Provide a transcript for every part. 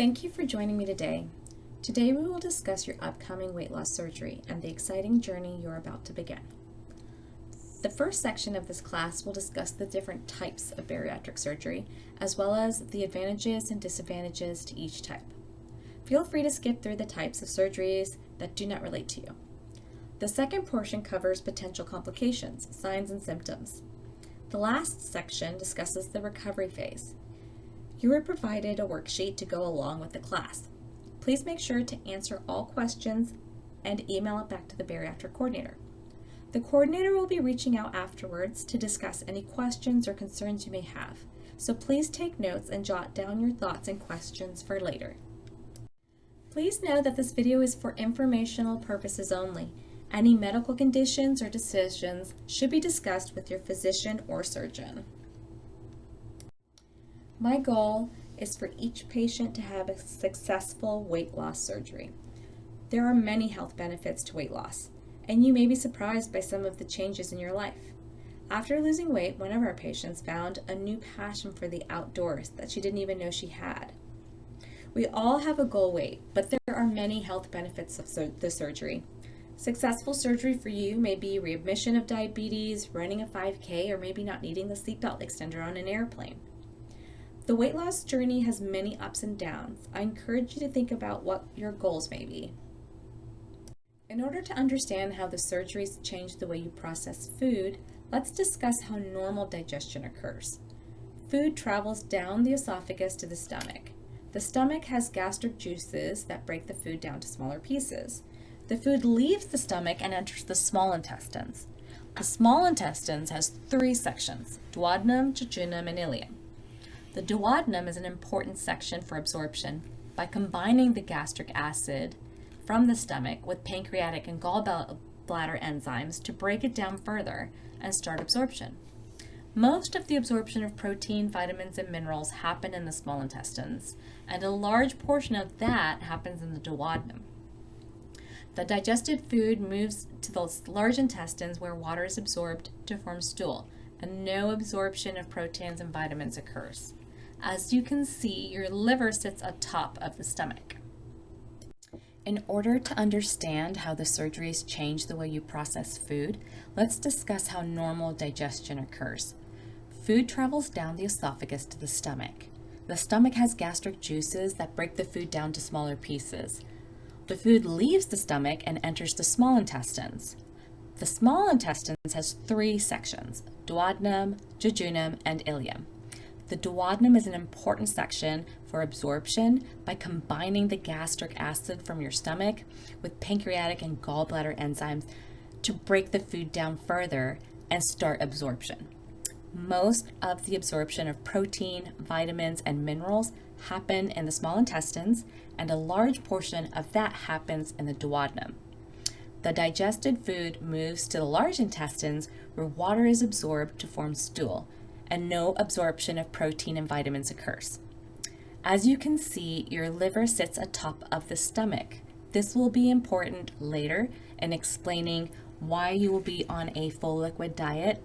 Thank you for joining me today. Today we will discuss your upcoming weight loss surgery and the exciting journey you're about to begin. The first section of this class will discuss the different types of bariatric surgery, as well as the advantages and disadvantages to each type. Feel free to skip through the types of surgeries that do not relate to you. The second portion covers potential complications, signs, and symptoms. The last section discusses the recovery phase. You are provided a worksheet to go along with the class. Please make sure to answer all questions and email it back to the bariatric coordinator. The coordinator will be reaching out afterwards to discuss any questions or concerns you may have, so please take notes and jot down your thoughts and questions for later. Please know that this video is for informational purposes only. Any medical conditions or decisions should be discussed with your physician or surgeon. My goal is for each patient to have a successful weight loss surgery. There are many health benefits to weight loss, and you may be surprised by some of the changes in your life. After losing weight, one of our patients found a new passion for the outdoors that she didn't even know she had. We all have a goal weight, but there are many health benefits of the surgery. Successful surgery for you may be remission of diabetes, running a 5K, or maybe not needing the seatbelt extender on an airplane. The weight loss journey has many ups and downs. I encourage you to think about what your goals may be. In order to understand how the surgeries change the way you process food, let's discuss how normal digestion occurs. Food travels down the esophagus to the stomach. The stomach has gastric juices that break the food down to smaller pieces. The food leaves the stomach and enters the small intestines. The small intestines has three sections: duodenum, jejunum, and ileum. The duodenum is an important section for absorption by combining the gastric acid from the stomach with pancreatic and gallbladder enzymes to break it down further and start absorption. Most of the absorption of protein, vitamins, and minerals happen in the small intestines, and a large portion of that happens in the duodenum. The digested food moves to the large intestines where water is absorbed to form stool, and no absorption of proteins and vitamins occurs. As you can see, your liver sits atop of the stomach. In order to understand how the surgeries change the way you process food, let's discuss how normal digestion occurs. Food travels down the esophagus to the stomach. The stomach has gastric juices that break the food down to smaller pieces. The food leaves the stomach and enters the small intestines. The small intestines has three sections: duodenum, jejunum, and ileum. The duodenum is an important section for absorption by combining the gastric acid from your stomach with pancreatic and gallbladder enzymes to break the food down further and start absorption. Most of the absorption of protein, vitamins, and minerals happen in the small intestines, and a large portion of that happens in the duodenum. The digested food moves to the large intestines where water is absorbed to form stool, and no absorption of protein and vitamins occurs. As you can see, your liver sits atop of the stomach. This will be important later in explaining why you will be on a full liquid diet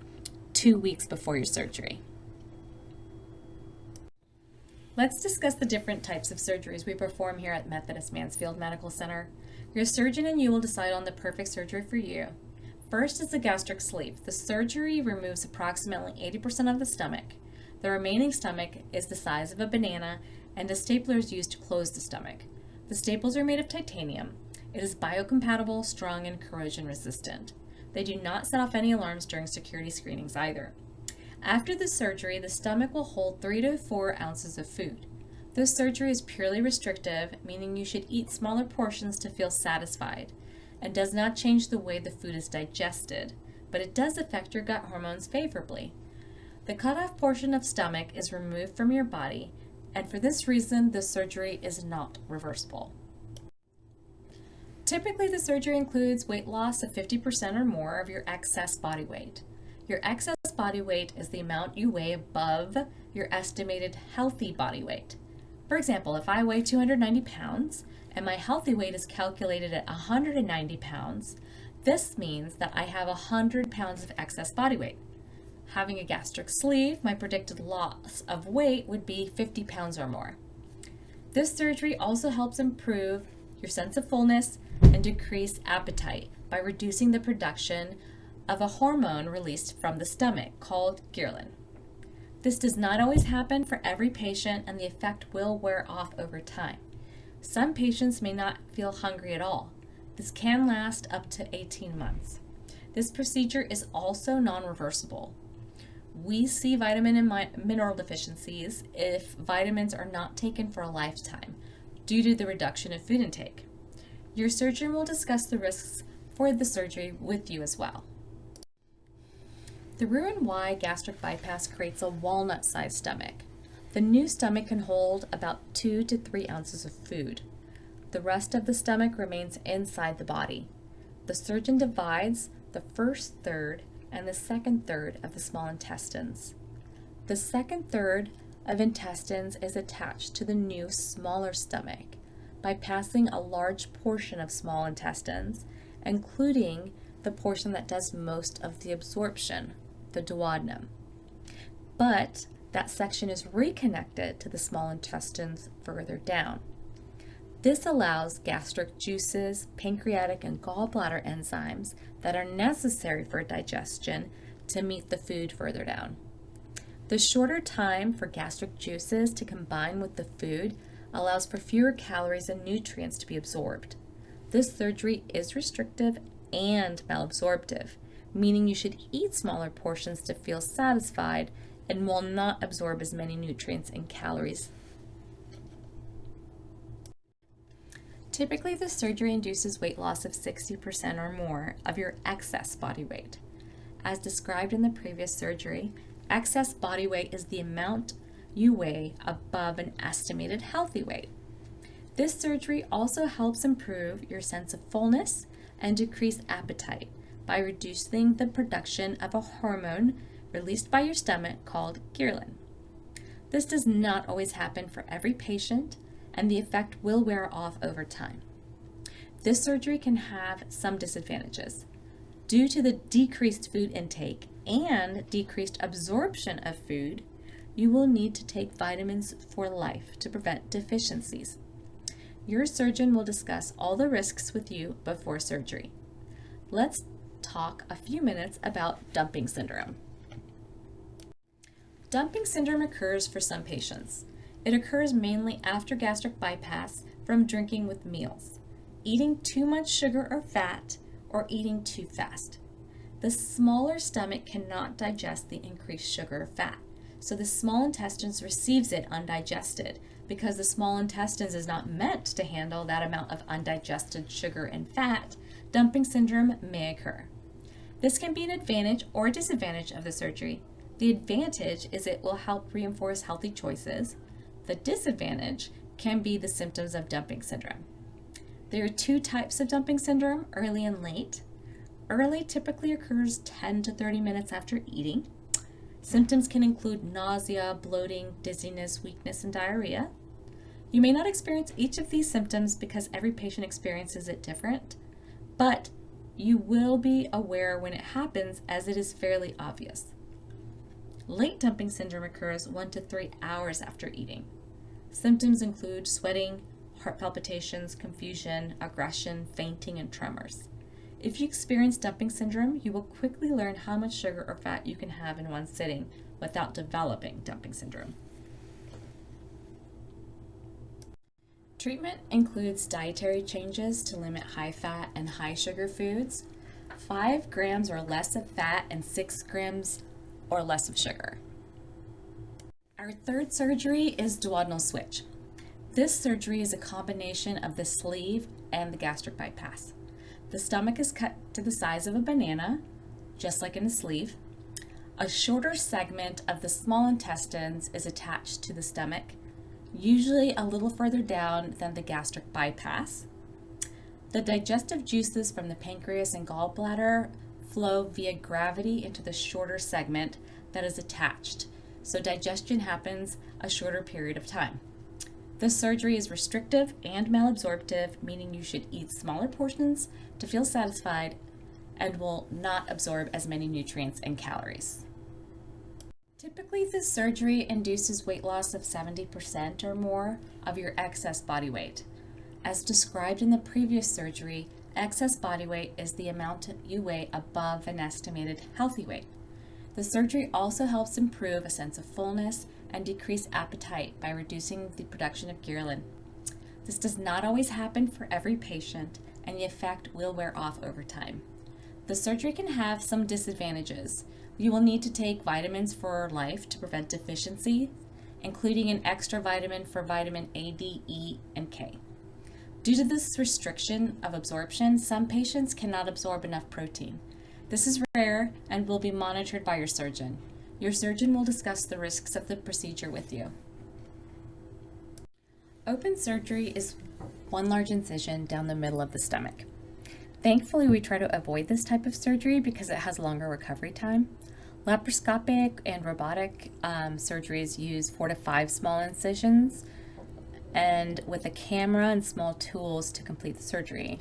2 weeks before your surgery. Let's discuss the different types of surgeries we perform here at Methodist Mansfield Medical Center. Your surgeon and you will decide on the perfect surgery for you. First is the gastric sleeve. The surgery removes approximately 80% of the stomach. The remaining stomach is the size of a banana, and a stapler is used to close the stomach. The staples are made of titanium. It is biocompatible, strong, and corrosion resistant. They do not set off any alarms during security screenings either. After the surgery, the stomach will hold 3 to 4 ounces of food. This surgery is purely restrictive, meaning you should eat smaller portions to feel satisfied, and does not change the way the food is digested, but it does affect your gut hormones favorably. The cutoff portion of stomach is removed from your body, and for this reason, the surgery is not reversible. Typically, the surgery includes weight loss of 50% or more of your excess body weight. Your excess body weight is the amount you weigh above your estimated healthy body weight. For example, if I weigh 290 pounds and my healthy weight is calculated at 190 pounds, this means that I have 100 pounds of excess body weight. Having a gastric sleeve, my predicted loss of weight would be 50 pounds or more. This surgery also helps improve your sense of fullness and decrease appetite by reducing the production of a hormone released from the stomach called ghrelin. This does not always happen for every patient, and the effect will wear off over time. Some patients may not feel hungry at all. This can last up to 18 months. This procedure is also non-reversible. We see vitamin and mineral deficiencies if vitamins are not taken for a lifetime due to the reduction of food intake. Your surgeon will discuss the risks for the surgery with you as well. The Roux-en-Y gastric bypass creates a walnut-sized stomach. The new stomach can hold about 2 to 3 ounces of food. The rest of the stomach remains inside the body. The surgeon divides the first third and the second third of the small intestines. The second third of intestines is attached to the new smaller stomach by passing a large portion of small intestines, including the portion that does most of the absorption, the duodenum. But that section is reconnected to the small intestines further down. This allows gastric juices, pancreatic and gallbladder enzymes that are necessary for digestion to meet the food further down. The shorter time for gastric juices to combine with the food allows for fewer calories and nutrients to be absorbed. This surgery is restrictive and malabsorptive, meaning you should eat smaller portions to feel satisfied and will not absorb as many nutrients and calories. Typically, the surgery induces weight loss of 60% or more of your excess body weight. As described in the previous surgery, excess body weight is the amount you weigh above an estimated healthy weight. This surgery also helps improve your sense of fullness and decrease appetite by reducing the production of a hormone released by your stomach called ghrelin. This does not always happen for every patient, and the effect will wear off over time. This surgery can have some disadvantages. Due to the decreased food intake and decreased absorption of food, you will need to take vitamins for life to prevent deficiencies. Your surgeon will discuss all the risks with you before surgery. Let's talk a few minutes about dumping syndrome. Dumping syndrome occurs for some patients. It occurs mainly after gastric bypass from drinking with meals, eating too much sugar or fat, or eating too fast. The smaller stomach cannot digest the increased sugar or fat, so the small intestines receives it undigested. Because the small intestines is not meant to handle that amount of undigested sugar and fat, dumping syndrome may occur. This can be an advantage or a disadvantage of the surgery. The advantage is it will help reinforce healthy choices. The disadvantage can be the symptoms of dumping syndrome. There are 2 types of dumping syndrome, early and late. Early typically occurs 10 to 30 minutes after eating. Symptoms can include nausea, bloating, dizziness, weakness, and diarrhea. You may not experience each of these symptoms because every patient experiences it different, but you will be aware when it happens as it is fairly obvious. Late dumping syndrome occurs 1 to 3 hours after eating. Symptoms include sweating, heart palpitations, confusion, aggression, fainting, and tremors. If you experience dumping syndrome, you will quickly learn how much sugar or fat you can have in one sitting without developing dumping syndrome. Treatment includes dietary changes to limit high fat and high sugar foods, 5 grams or less of fat, and 6 grams or less of sugar. Our third surgery is duodenal switch. This surgery is a combination of the sleeve and the gastric bypass. The stomach is cut to the size of a banana, just like in a sleeve. A shorter segment of the small intestines is attached to the stomach, usually a little further down than the gastric bypass. The digestive juices from the pancreas and gallbladder flow via gravity into the shorter segment that is attached, so digestion happens a shorter period of time. This surgery is restrictive and malabsorptive, meaning you should eat smaller portions to feel satisfied and will not absorb as many nutrients and calories. Typically, this surgery induces weight loss of 70% or more of your excess body weight. As described in the previous surgery, excess body weight is the amount you weigh above an estimated healthy weight. The surgery also helps improve a sense of fullness and decrease appetite by reducing the production of ghrelin. This does not always happen for every patient, and the effect will wear off over time. The surgery can have some disadvantages. You will need to take vitamins for life to prevent deficiency, including an extra vitamin for vitamin A, D, E, and K. Due to this restriction of absorption, some patients cannot absorb enough protein. This is rare and will be monitored by your surgeon. Your surgeon will discuss the risks of the procedure with you. Open surgery is one large incision down the middle of the stomach. Thankfully, we try to avoid this type of surgery because it has longer recovery time. Laparoscopic and robotic surgeries use 4 to 5 small incisions and with a camera and small tools to complete the surgery.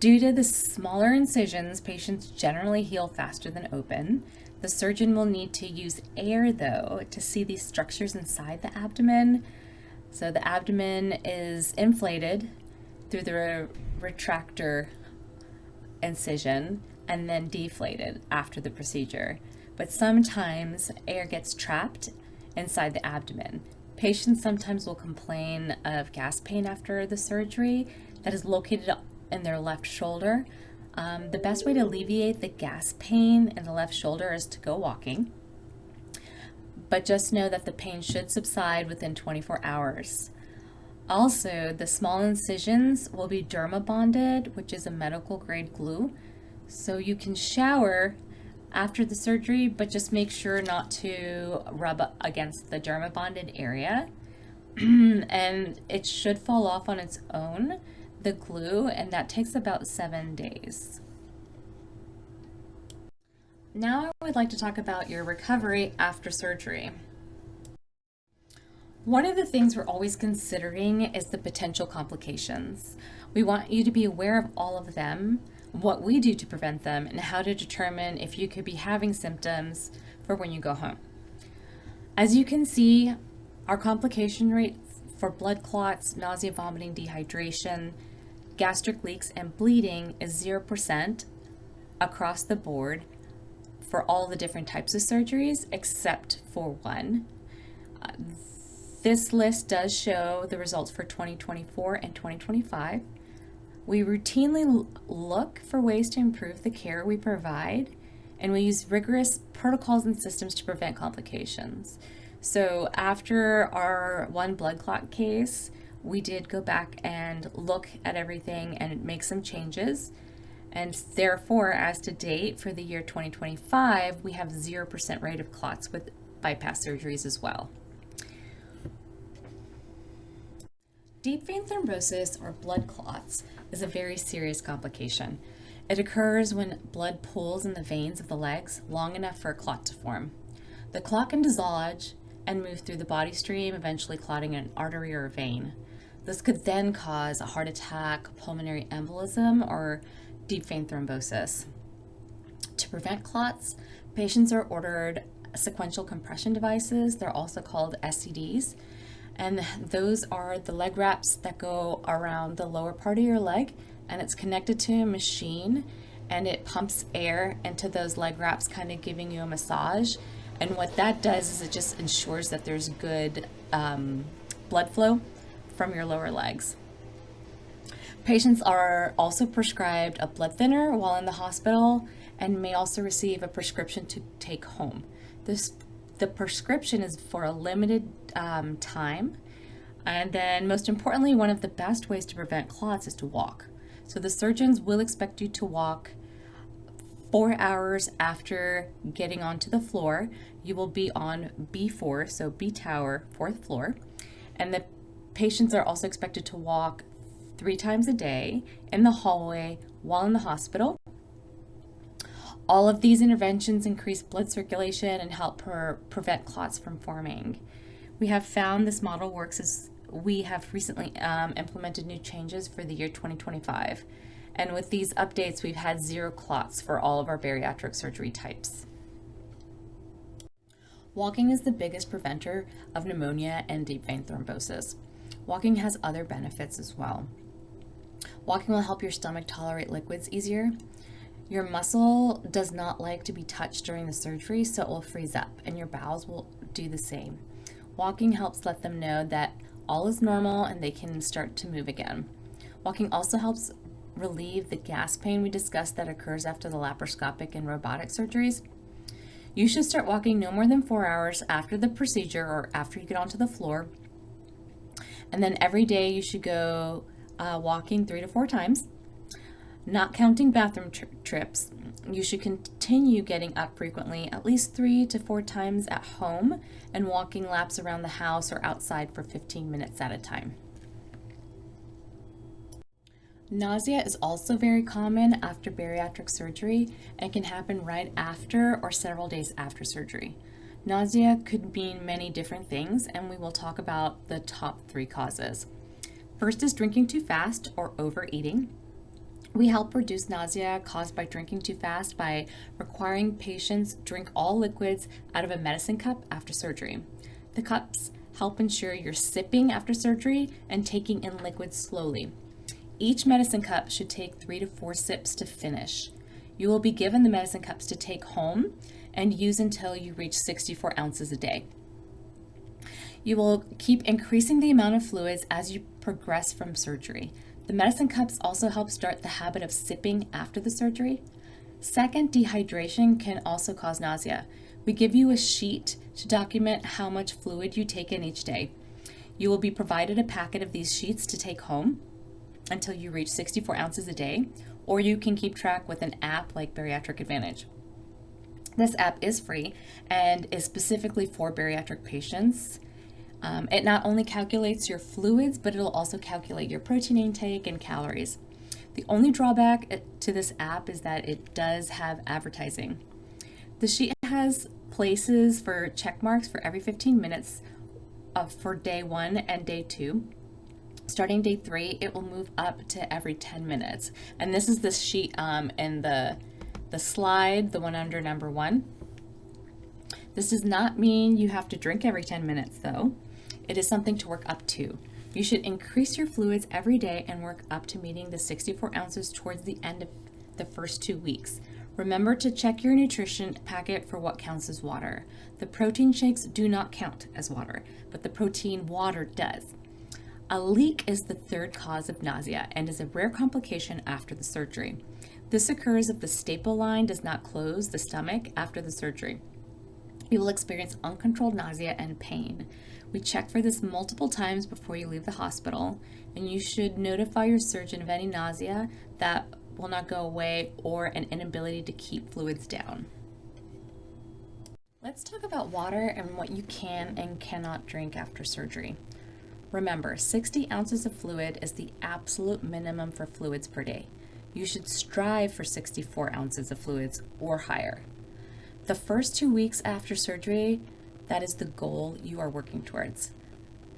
Due to the smaller incisions, patients generally heal faster than open. The surgeon will need to use air, though, to see these structures inside the abdomen. So the abdomen is inflated through the retractor incision and then deflated after the procedure. But sometimes air gets trapped inside the abdomen. Patients sometimes will complain of gas pain after the surgery that is located in their left shoulder. The best way to alleviate the gas pain in the left shoulder is to go walking. But just know that the pain should subside within 24 hours. Also, the small incisions will be dermabonded, which is a medical grade glue. So you can shower after the surgery, but just make sure not to rub against the dermabonded area. And it should fall off on its own, the glue, and that takes about 7 days. Now I would like to talk about your recovery after surgery. One of the things we're always considering is the potential complications. We want you to be aware of all of them, what we do to prevent them, and how to determine if you could be having symptoms for when you go home. As you can see, our complication rate for blood clots, nausea, vomiting, dehydration, gastric leaks, and bleeding is 0% across the board for all the different types of surgeries except for one. This list does show the results for 2024 and 2025. We routinely look for ways to improve the care we provide, and we use rigorous protocols and systems to prevent complications. So after our one blood clot case, we did go back and look at everything and make some changes. And therefore, as to date for the year 2025, we have 0% rate of clots with bypass surgeries as well. Deep vein thrombosis, or blood clots, is a very serious complication. It occurs when blood pools in the veins of the legs long enough for a clot to form. The clot can dislodge and move through the body stream, eventually clotting an artery or a vein. This could then cause a heart attack, pulmonary embolism, or deep vein thrombosis. To prevent clots, patients are ordered sequential compression devices. They're also called SCDs. And those are the leg wraps that go around the lower part of your leg, and it's connected to a machine, and it pumps air into those leg wraps, kind of giving you a massage. And what that does is it just ensures that there's good blood flow from your lower legs. Patients are also prescribed a blood thinner while in the hospital and may also receive a prescription to take home. The prescription is for a limited time. And then most importantly, one of the best ways to prevent clots is to walk. So the surgeons will expect you to walk 4 hours after getting onto the floor. You will be on B4, so B tower, 4th floor. And the patients are also expected to walk 3 times a day in the hallway while in the hospital. All of these interventions increase blood circulation and help prevent clots from forming. We have found this model works as we have recently implemented new changes for the year 2025. And with these updates, we've had 0 clots for all of our bariatric surgery types. Walking is the biggest preventer of pneumonia and deep vein thrombosis. Walking has other benefits as well. Walking will help your stomach tolerate liquids easier. Your muscle does not like to be touched during the surgery, so it will freeze up, and your bowels will do the same. Walking helps let them know that all is normal and they can start to move again. Walking also helps relieve the gas pain we discussed that occurs after the laparoscopic and robotic surgeries. You should start walking no more than 4 hours after the procedure or after you get onto the floor. And then every day you should go walking 3 to 4 times. Not counting bathroom trips, you should continue getting up frequently, at least 3 to 4 times at home, and walking laps around the house or outside for 15 minutes at a time. Nausea is also very common after bariatric surgery and can happen right after or several days after surgery. Nausea could mean many different things, and we will talk about the top 3 causes. First is drinking too fast or overeating. We help reduce nausea caused by drinking too fast by requiring patients drink all liquids out of a medicine cup after surgery. The cups help ensure you're sipping after surgery and taking in liquids slowly. Each medicine cup should take 3 to 4 sips to finish. You will be given the medicine cups to take home and use until you reach 64 ounces a day. You will keep increasing the amount of fluids as you progress from surgery. The medicine cups also help start the habit of sipping after the surgery. Second, dehydration can also cause nausea. We give you a sheet to document how much fluid you take in each day. You will be provided a packet of these sheets to take home until you reach 64 ounces a day, or you can keep track with an app like Bariatric Advantage. This app is free and is specifically for bariatric patients. It not only calculates your fluids, but it'll also calculate your protein intake and calories. The only drawback to this app is that it does have advertising. The sheet has places for check marks for every 15 minutes for day 1 and day 2. Starting day 3, it will move up to every 10 minutes. And this is the sheet in the slide, the one under number 1. This does not mean you have to drink every 10 minutes though. It is something to work up to. You should increase your fluids every day and work up to meeting the 64 ounces towards the end of the first 2 weeks. Remember to check your nutrition packet for what counts as water. The protein shakes do not count as water, but the protein water does. A leak is the 3rd cause of nausea and is a rare complication after the surgery. This occurs if the staple line does not close the stomach after the surgery. You will experience uncontrolled nausea and pain. We check for this multiple times before you leave the hospital, and you should notify your surgeon of any nausea that will not go away or an inability to keep fluids down. Let's talk about water and what you can and cannot drink after surgery. Remember, 60 ounces of fluid is the absolute minimum for fluids per day. You should strive for 64 ounces of fluids or higher. The first 2 weeks after surgery, that is the goal you are working towards.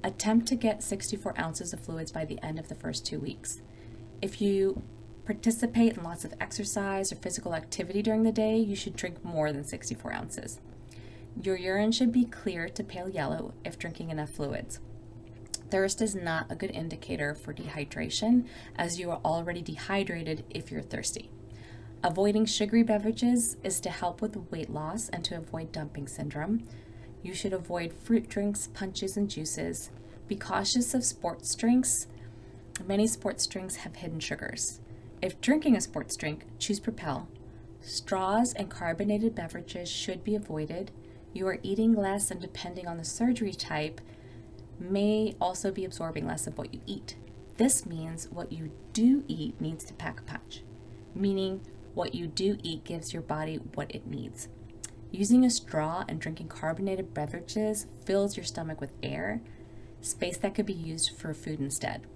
Attempt to get 64 ounces of fluids by the end of the first 2 weeks. If you participate in lots of exercise or physical activity during the day, you should drink more than 64 ounces. Your urine should be clear to pale yellow if drinking enough fluids. Thirst is not a good indicator for dehydration, as you are already dehydrated if you're thirsty. Avoiding sugary beverages is to help with weight loss and to avoid dumping syndrome. You should avoid fruit drinks, punches, and juices. Be cautious of sports drinks. Many sports drinks have hidden sugars. If drinking a sports drink, choose Propel. Straws and carbonated beverages should be avoided. You are eating less, and depending on the surgery type, may also be absorbing less of what you eat. This means what you do eat needs to pack a punch, meaning what you do eat gives your body what it needs. Using a straw and drinking carbonated beverages fills your stomach with air, space that could be used for food instead.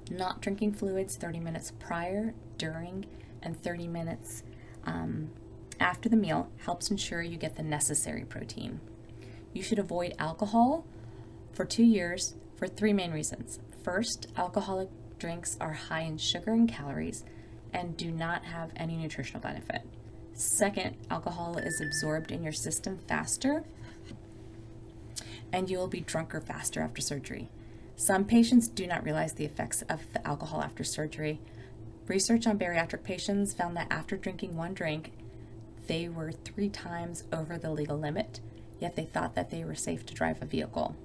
Not drinking fluids 30 minutes prior, during, and 30 minutes after the meal helps ensure you get the necessary protein. You should avoid alcohol for 2 years for 3 main reasons. First, alcoholic drinks are high in sugar and calories and do not have any nutritional benefit. Second, alcohol is absorbed in your system faster, and you will be drunker faster after surgery. Some patients do not realize the effects of the alcohol after surgery. Research on bariatric patients found that after drinking one drink, they were 3 times over the legal limit, yet they thought that they were safe to drive a vehicle.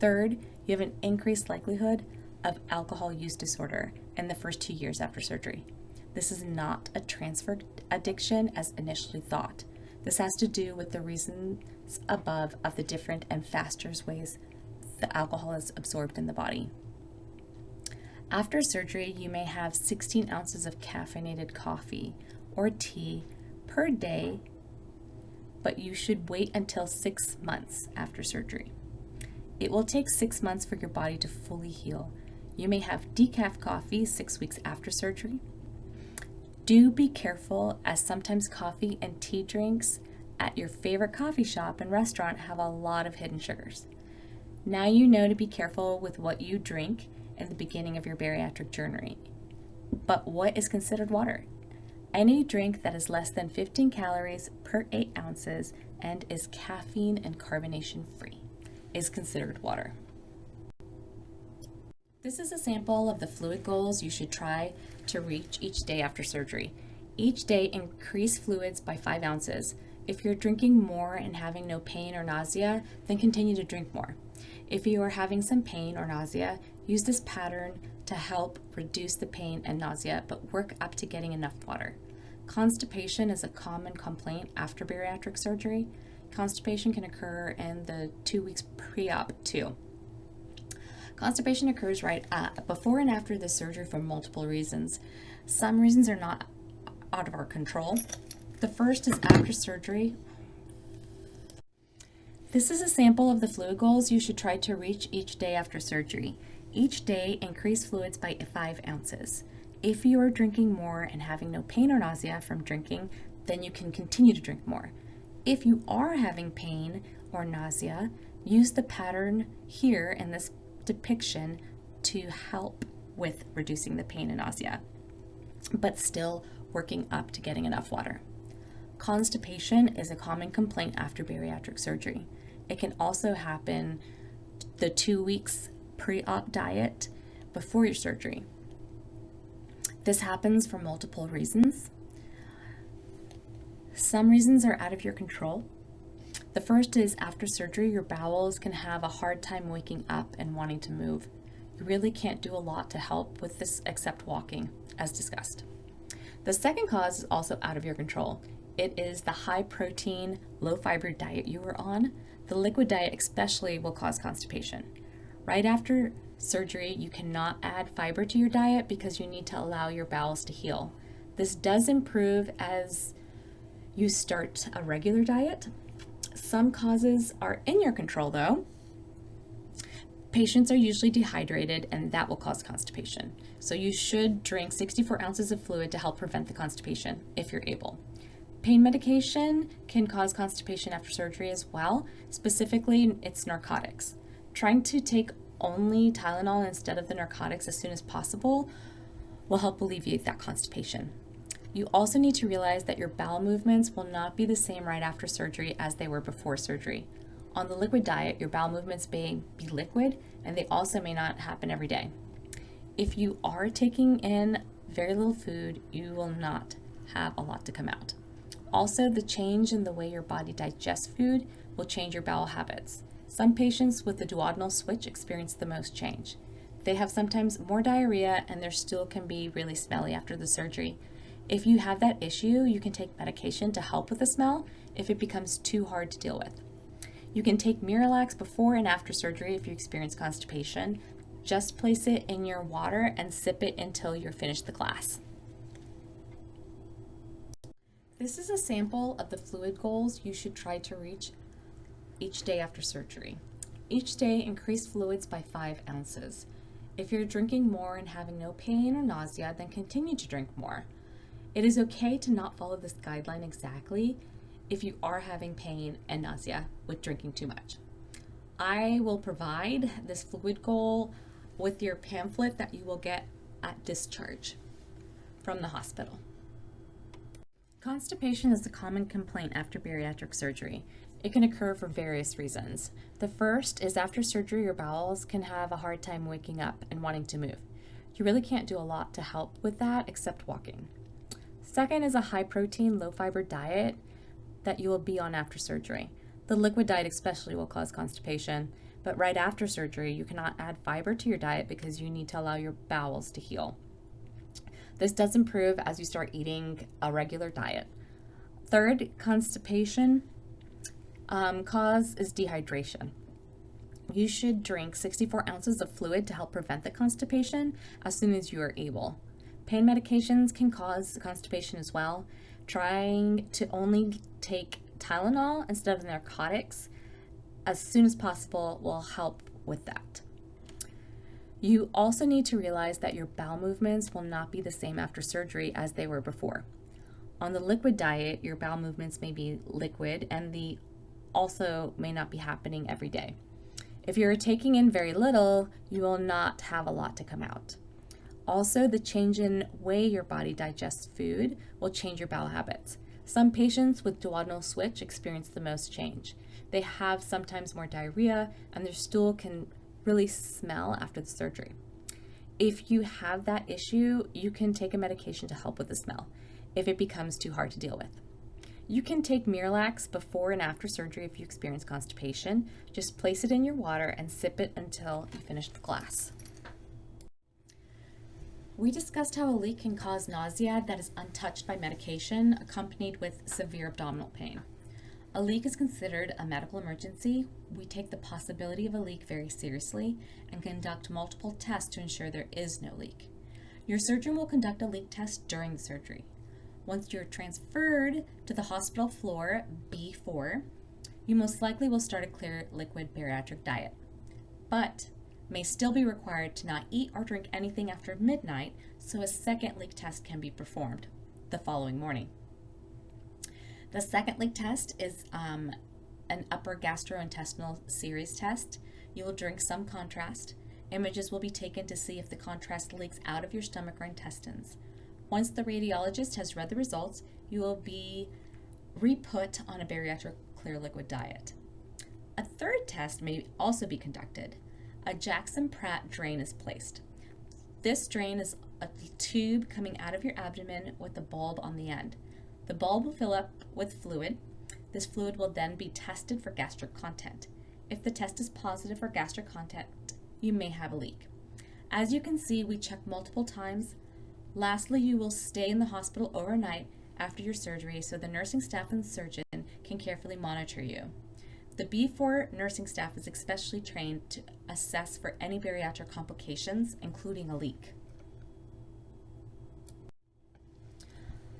Third, you have an increased likelihood of alcohol use disorder in the first 2 years after surgery. This is not a transfer addiction as initially thought. This has to do with the reasons above of the different and faster ways the alcohol is absorbed in the body. After surgery, you may have 16 ounces of caffeinated coffee or tea per day, but you should wait until 6 months after surgery. It will take 6 months for your body to fully heal. You may have decaf coffee 6 weeks after surgery. Do be careful, as sometimes coffee and tea drinks at your favorite coffee shop and restaurant have a lot of hidden sugars. Now you know to be careful with what you drink in the beginning of your bariatric journey. But what is considered water? Any drink that is less than 15 calories per 8 ounces and is caffeine and carbonation free is considered water. This is a sample of the fluid goals you should try to reach each day after surgery. Each day, increase fluids by 5 ounces. If you're drinking more and having no pain or nausea, then continue to drink more. If you are having some pain or nausea, use this pattern to help reduce the pain and nausea, but work up to getting enough water. Constipation is a common complaint after bariatric surgery. Constipation can occur in the 2 weeks pre-op too. Constipation occurs before and after the surgery for multiple reasons. Some reasons are not out of our control. The first is after surgery. This is a sample of the fluid goals you should try to reach each day after surgery. Each day, increase fluids by 5 ounces. If you are drinking more and having no pain or nausea from drinking, then you can continue to drink more. If you are having pain or nausea, use the pattern here in this depiction to help with reducing the pain and nausea, but still working up to getting enough water. Constipation is a common complaint after bariatric surgery. It can also happen the 2 weeks pre-op diet before your surgery. This happens for multiple reasons. Some reasons are out of your control. The first is after surgery, your bowels can have a hard time waking up and wanting to move. You really can't do a lot to help with this except walking, as discussed. The second cause is also out of your control. It is the high protein, low fiber diet you were on. The liquid diet especially will cause constipation. Right after surgery, you cannot add fiber to your diet because you need to allow your bowels to heal. This does improve as you start a regular diet. Some causes are in your control though. Patients are usually dehydrated and that will cause constipation. So you should drink 64 ounces of fluid to help prevent the constipation if you're able. Pain medication can cause constipation after surgery as well. Specifically, it's narcotics. Trying to take only Tylenol instead of the narcotics as soon as possible will help alleviate that constipation. You also need to realize that your bowel movements will not be the same right after surgery as they were before surgery. On the liquid diet, your bowel movements may be liquid and they also may not happen every day. If you are taking in very little food, you will not have a lot to come out. Also, the change in the way your body digests food will change your bowel habits. Some patients with the duodenal switch experience the most change. They have sometimes more diarrhea and their stool can be really smelly after the surgery. If you have that issue, you can take medication to help with the smell if it becomes too hard to deal with. You can take Miralax before and after surgery if you experience constipation. Just place it in your water and sip it until you're finished the class. This is a sample of the fluid goals you should try to reach each day after surgery. Each day, increase fluids by 5 ounces. If you're drinking more and having no pain or nausea, then continue to drink more. It is okay to not follow this guideline exactly if you are having pain and nausea with drinking too much. I will provide this fluid goal with your pamphlet that you will get at discharge from the hospital. Constipation is a common complaint after bariatric surgery. It can occur for various reasons. The first is after surgery, your bowels can have a hard time waking up and wanting to move. You really can't do a lot to help with that except walking. Second is a high protein, low fiber diet that you will be on after surgery. The liquid diet especially will cause constipation, but right after surgery, you cannot add fiber to your diet because you need to allow your bowels to heal. This does improve as you start eating a regular diet. Third, constipation cause is dehydration. You should drink 64 ounces of fluid to help prevent the constipation as soon as you are able. Pain medications can cause constipation as well. Trying to only take Tylenol instead of narcotics as soon as possible will help with that. You also need to realize that your bowel movements will not be the same after surgery as they were before. On the liquid diet, your bowel movements may be liquid and the also may not be happening every day. If you're taking in very little, you will not have a lot to come out. Also, the change in way your body digests food will change your bowel habits. Some patients with duodenal switch experience the most change. They have sometimes more diarrhea and their stool can really smell after the surgery. If you have that issue, you can take a medication to help with the smell if it becomes too hard to deal with. You can take Miralax before and after surgery if you experience constipation. Just place it in your water and sip it until you finish the glass. We discussed how a leak can cause nausea that is untouched by medication, accompanied with severe abdominal pain. A leak is considered a medical emergency. We take the possibility of a leak very seriously and conduct multiple tests to ensure there is no leak. Your surgeon will conduct a leak test during the surgery. Once you're transferred to the hospital floor, B4, you most likely will start a clear liquid bariatric diet, but may still be required to not eat or drink anything after midnight, so a second leak test can be performed the following morning. The second leak test is an upper gastrointestinal series test. You will drink some contrast. Images will be taken to see if the contrast leaks out of your stomach or intestines. Once the radiologist has read the results, you will be re-put on a bariatric clear liquid diet. A third test may also be conducted. A Jackson-Pratt drain is placed. This drain is a tube coming out of your abdomen with a bulb on the end. The bulb will fill up with fluid. This fluid will then be tested for gastric content. If the test is positive for gastric content, you may have a leak. As you can see, we check multiple times. Lastly, you will stay in the hospital overnight after your surgery so the nursing staff and surgeon can carefully monitor you. The B4 nursing staff is especially trained to assess for any bariatric complications, including a leak.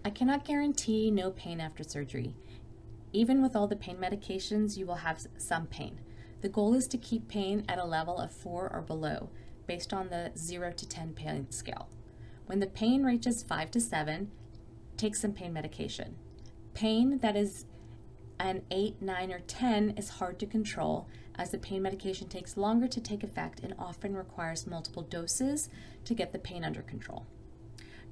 I cannot guarantee no pain after surgery. Even with all the pain medications, you will have some pain. The goal is to keep pain at a level of 4 or below, based on the 0 to 10 pain scale. When the pain reaches 5 to 7, take some pain medication. Pain that is an 8, 9, or 10 is hard to control, as the pain medication takes longer to take effect and often requires multiple doses to get the pain under control.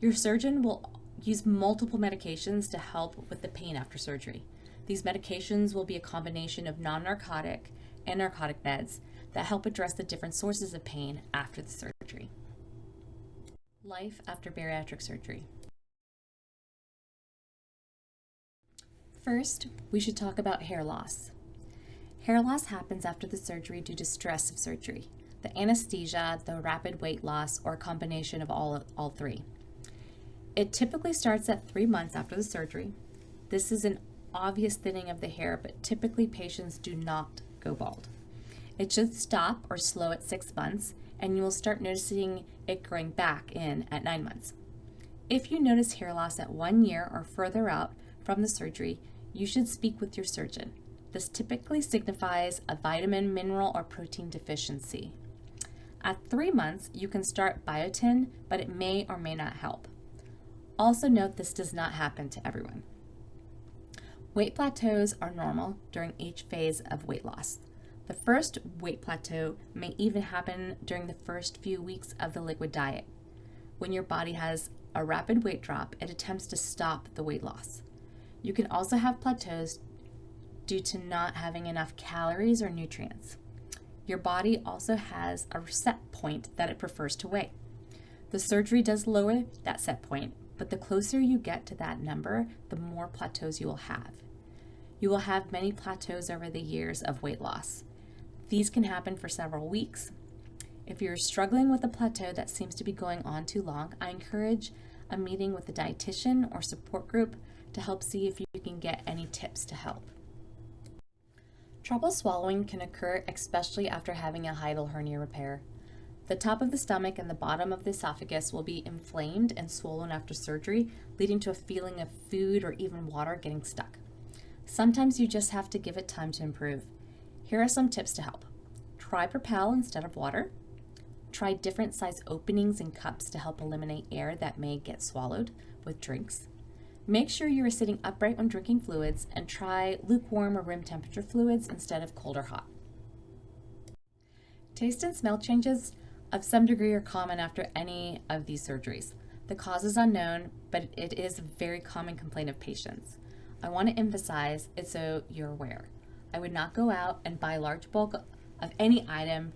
Your surgeon will use multiple medications to help with the pain after surgery. These medications will be a combination of non-narcotic and narcotic meds that help address the different sources of pain after the surgery. Life after bariatric surgery. First, we should talk about hair loss. Hair loss happens after the surgery due to stress of surgery, the anesthesia, the rapid weight loss, or a combination of all three. It typically starts at 3 months after the surgery. This is an obvious thinning of the hair, but typically patients do not go bald. It should stop or slow at 6 months, and you will start noticing it growing back in at 9 months. If you notice hair loss at 1 year or further out from the surgery, you should speak with your surgeon. This typically signifies a vitamin, mineral, or protein deficiency. At 3 months, you can start biotin, but it may or may not help. Also note this does not happen to everyone. Weight plateaus are normal during each phase of weight loss. The first weight plateau may even happen during the first few weeks of the liquid diet. When your body has a rapid weight drop, it attempts to stop the weight loss. You can also have plateaus due to not having enough calories or nutrients. Your body also has a set point that it prefers to weigh. The surgery does lower that set point, but the closer you get to that number, the more plateaus you will have. You will have many plateaus over the years of weight loss. These can happen for several weeks. If you're struggling with a plateau that seems to be going on too long, I encourage a meeting with a dietitian or support group to help see if you can get any tips to help. Trouble swallowing can occur especially after having a hiatal hernia repair. The top of the stomach and the bottom of the esophagus will be inflamed and swollen after surgery, leading to a feeling of food or even water getting stuck. Sometimes you just have to give it time to improve. Here are some tips to help. Try Propel instead of water. Try different size openings in cups to help eliminate air that may get swallowed with drinks. Make sure you are sitting upright when drinking fluids, and try lukewarm or room temperature fluids instead of cold or hot. Taste and smell changes of some degree are common after any of these surgeries. The cause is unknown, but it is a very common complaint of patients. I want to emphasize it so you're aware. I would not go out and buy a large bulk of any item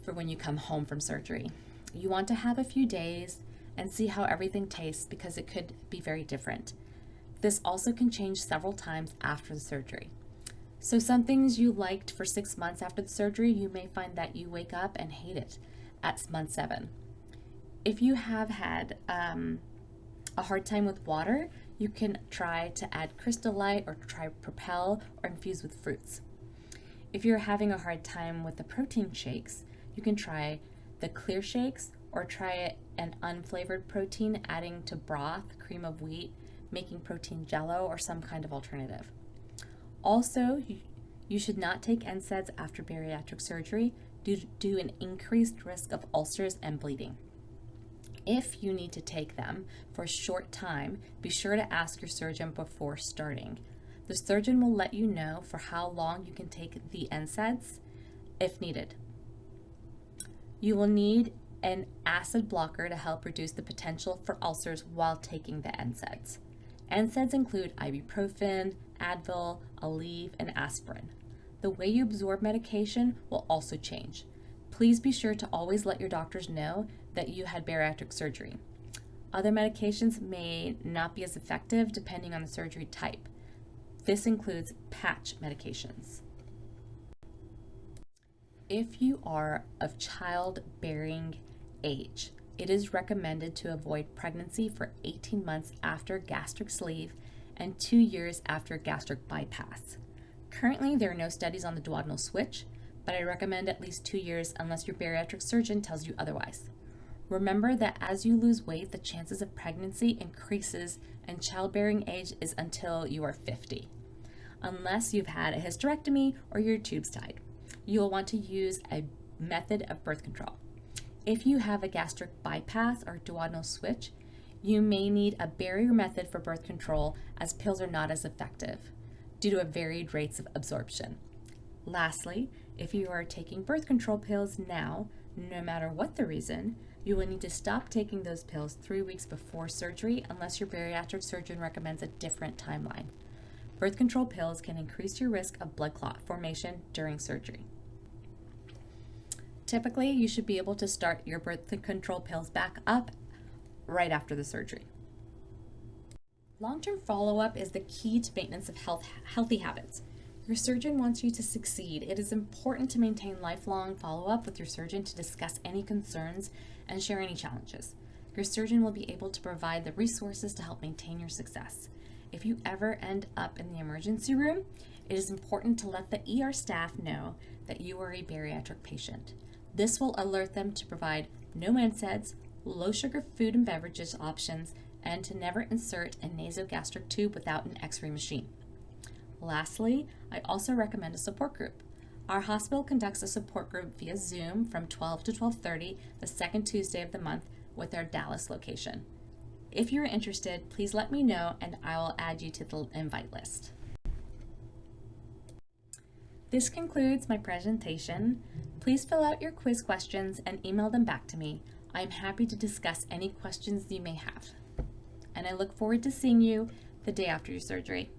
for when you come home from surgery. You want to have a few days and see how everything tastes, because it could be very different. This also can change several times after the surgery. So some things you liked for 6 months after the surgery, you may find that you wake up and hate it at month 7. If you have had a hard time with water, you can try to add Crystal Light or try Propel or infuse with fruits. If you're having a hard time with the protein shakes, you can try the clear shakes or try an unflavored protein, adding to broth, cream of wheat, making protein jello, or some kind of alternative. Also, you should not take NSAIDs after bariatric surgery due to an increased risk of ulcers and bleeding. If you need to take them for a short time, be sure to ask your surgeon before starting. The surgeon will let you know for how long you can take the NSAIDs if needed. You will need an acid blocker to help reduce the potential for ulcers while taking the NSAIDs. NSAIDs include ibuprofen, Advil, Aleve, and aspirin. The way you absorb medication will also change. Please be sure to always let your doctors know that you had bariatric surgery. Other medications may not be as effective depending on the surgery type. This includes patch medications. If you are of childbearing age, it is recommended to avoid pregnancy for 18 months after gastric sleeve and 2 years after gastric bypass. Currently, there are no studies on the duodenal switch, but I recommend at least 2 years unless your bariatric surgeon tells you otherwise. Remember that as you lose weight, the chances of pregnancy increases, and childbearing age is until you are 50. Unless you've had a hysterectomy or your tubes tied, you will want to use a method of birth control. If you have a gastric bypass or duodenal switch, you may need a barrier method for birth control, as pills are not as effective due to varied rates of absorption. Lastly, if you are taking birth control pills now, no matter what the reason, you will need to stop taking those pills 3 weeks before surgery unless your bariatric surgeon recommends a different timeline. Birth control pills can increase your risk of blood clot formation during surgery. Typically, you should be able to start your birth control pills back up right after the surgery. Long-term follow-up is the key to maintenance of healthy habits. Your surgeon wants you to succeed. It is important to maintain lifelong follow-up with your surgeon to discuss any concerns and share any challenges. Your surgeon will be able to provide the resources to help maintain your success. If you ever end up in the emergency room, it is important to let the ER staff know that you are a bariatric patient. This will alert them to provide no NSAIDs, low sugar food and beverages options, and to never insert a nasogastric tube without an X-ray machine. Lastly, I also recommend a support group. Our hospital conducts a support group via Zoom from 12 to 12:30 the second Tuesday of the month with our Dallas location. If you're interested, please let me know and I will add you to the invite list. This concludes my presentation. Please fill out your quiz questions and email them back to me. I am happy to discuss any questions you may have. And I look forward to seeing you the day after your surgery.